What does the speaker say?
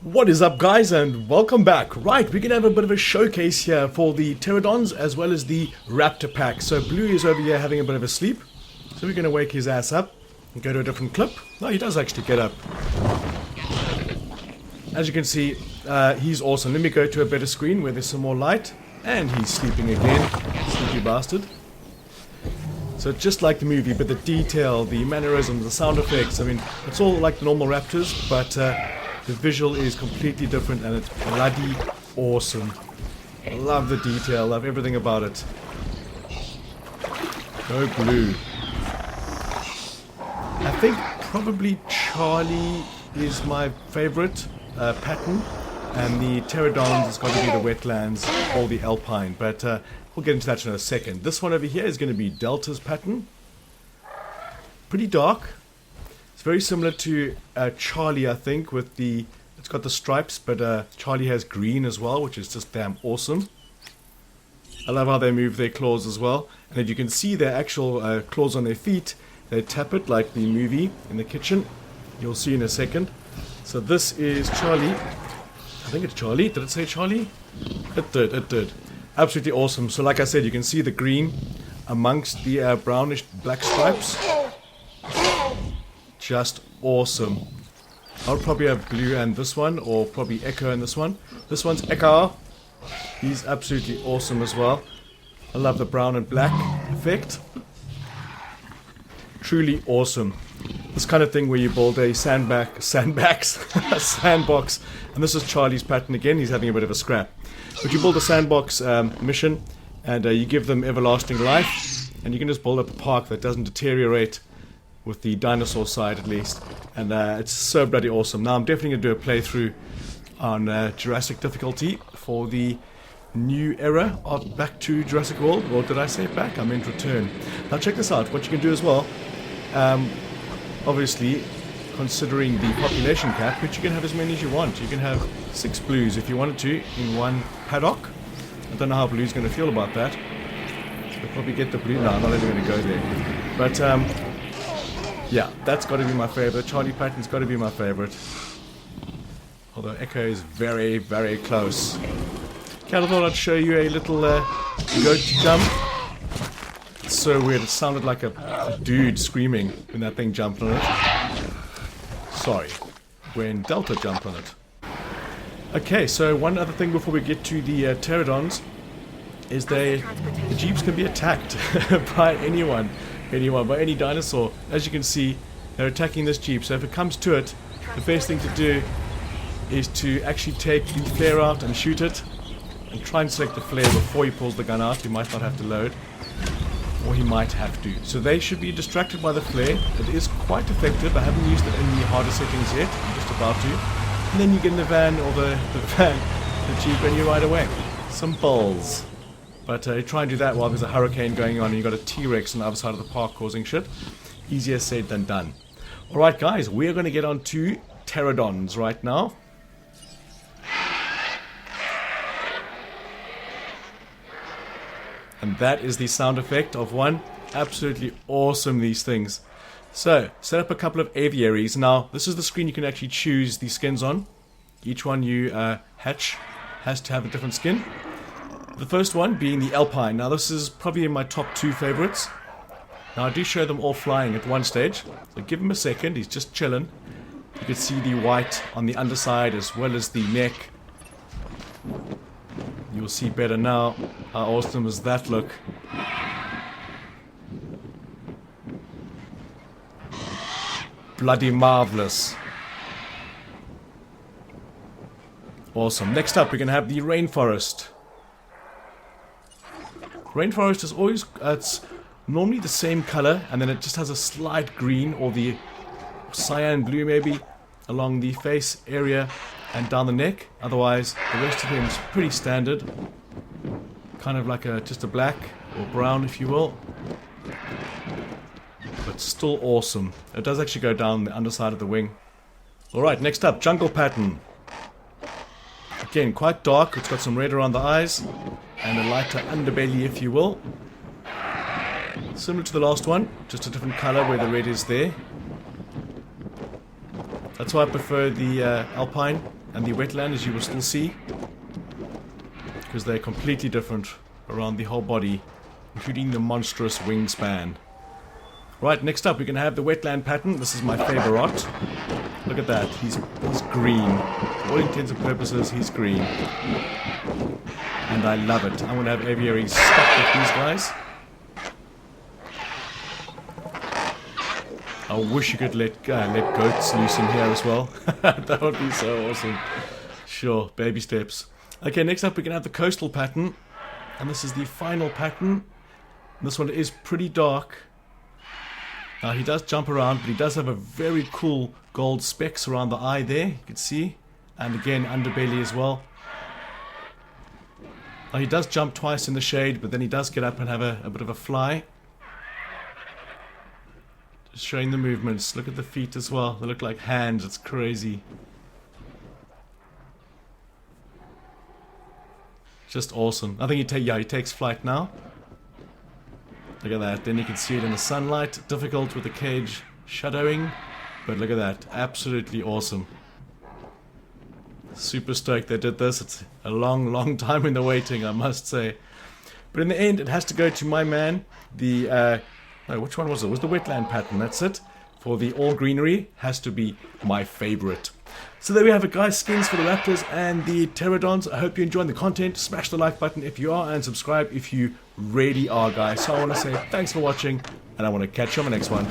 What is up, guys, and welcome back. Right, we're gonna have a bit of a showcase here for the Pteranodons as well as the Raptor Pack. So Blue is over here having a bit of a sleep, so we're gonna wake his ass up and go to a different clip. No, he does actually get up. As you can see, he's awesome. Let me go to a better screen where there's some more light, and he's sleeping again. Sleepy bastard. So just like the movie, but the detail, the mannerisms, the sound effects, I mean, it's all like the normal Raptors, but the visual is completely different and it's bloody awesome. I love the detail, love everything about it. Go Blue. I think probably Charlie is my favorite pattern, and the Pteranodons has got to be the wetlands or the alpine, but we'll get into that in a second. This one over here is going to be Delta's pattern. Pretty dark. It's very similar to Charlie, I think, with it's got the stripes, but Charlie has green as well, which is just damn awesome. I love how they move their claws as well. And if you can see their actual claws on their feet, they tap it like the movie in the kitchen. You'll see in a second. So this is Charlie. I think it's Charlie. Did it say Charlie? It did. Absolutely awesome. So like I said, you can see the green amongst the brownish black stripes. Just awesome. I'll probably have Blue and this one, or probably Echo and this one. This one's Echo. He's absolutely awesome as well. I love the brown and black effect. Truly awesome. This kind of thing where you build a sandbox, and this is Charlie's pattern again. He's having a bit of a scrap. But you build a sandbox mission, and you give them everlasting life, and you can just build up a park that doesn't deteriorate, with the dinosaur side at least, and it's so bloody awesome. Now I'm definitely going to do a playthrough on Jurassic difficulty for the new era of Back to Jurassic World, or did I say back? I meant return. Now check this out, what you can do as well, obviously considering the population cap, but you can have as many as you want. You can have 6 Blues if you wanted to in one paddock. I don't know how Blue's going to feel about that. They'll probably get the Blue. No, I'm not even going to go there. But yeah, that's got to be my favorite. Charlie pattern's got to be my favorite. Although Echo is very, very close. Okay, I thought I'd show you a little goat jump. It's so weird. It sounded like a dude screaming when that thing jumped on it. Sorry, when Delta jumped on it. Okay, so one other thing before we get to the Pteranodons is the Jeeps can be attacked by anyone, by any dinosaur. As you can see, they're attacking this Jeep, so if it comes to it, the best thing to do is to actually take the flare out and shoot it, and try and select the flare before he pulls the gun out. He might not have to load, or he might have to. So they should be distracted by the flare. It is quite effective. I haven't used it in the harder settings yet. I'm just about to. And then you get in the van, or the Jeep, and you ride away. Some balls. But try and do that while there's a hurricane going on and you've got a T-Rex on the other side of the park causing shit. Easier said than done. Alright guys, we're going to get on to Pteranodons right now. And that is the sound effect of one. Absolutely awesome, these things. So, set up a couple of aviaries. Now, this is the screen you can actually choose the skins on. Each one you hatch has to have a different skin. The first one being the Alpine. Now this is probably in my top 2 favorites. Now I do show them all flying at one stage, so give him a second, he's just chilling. You can see the white on the underside as well as the neck. You'll see better now. How awesome does that look? Bloody marvelous. Awesome. Next up we're going to have the Rainforest. Rainforest is always, it's normally the same color, and then it just has a slight green or the cyan blue maybe along the face area and down the neck. Otherwise, the rest of them is pretty standard. Kind of like just a black or brown, if you will. But still awesome. It does actually go down the underside of the wing. Alright, next up, Jungle Pattern. Again, quite dark. It's got some red around the eyes and a lighter underbelly, if you will. Similar to the last one, just a different color where the red is there. That's why I prefer the Alpine and the wetland, as you will still see, because they're completely different around the whole body, including the monstrous wingspan. Right, next up we're going to have the wetland pattern. This is my favorite. Look at that, he's green. For all intents and purposes, he's green. And I love it. I'm going to have aviaries stuck with these guys. I wish you could let goats loose in here as well. That would be so awesome. Sure, baby steps. Okay, next up we're going to have the coastal pattern. And this is the final pattern. This one is pretty dark. Now he does jump around, but he does have a very cool gold specks around the eye there, you can see. And again, underbelly as well. Now he does jump twice in the shade, but then he does get up and have a bit of a fly. Just showing the movements. Look at the feet as well. They look like hands. It's crazy. Just awesome. I think he takes flight now. Look at that. Then you can see it in the sunlight. Difficult with the cage shadowing. But look at that. Absolutely awesome. Super stoked they did this. It's a long time in the waiting, I must say. But in the end, it has to go to my man. The, no, which one was it? It was the wetland pattern. That's it. For the all greenery. Has to be my favorite. So there we have it, guys. Skins for the Raptors and the Pteranodons. I hope you're enjoying the content. Smash the like button if you are, and subscribe if you really are, guys. So I want to say thanks for watching, and I want to catch you on the next one.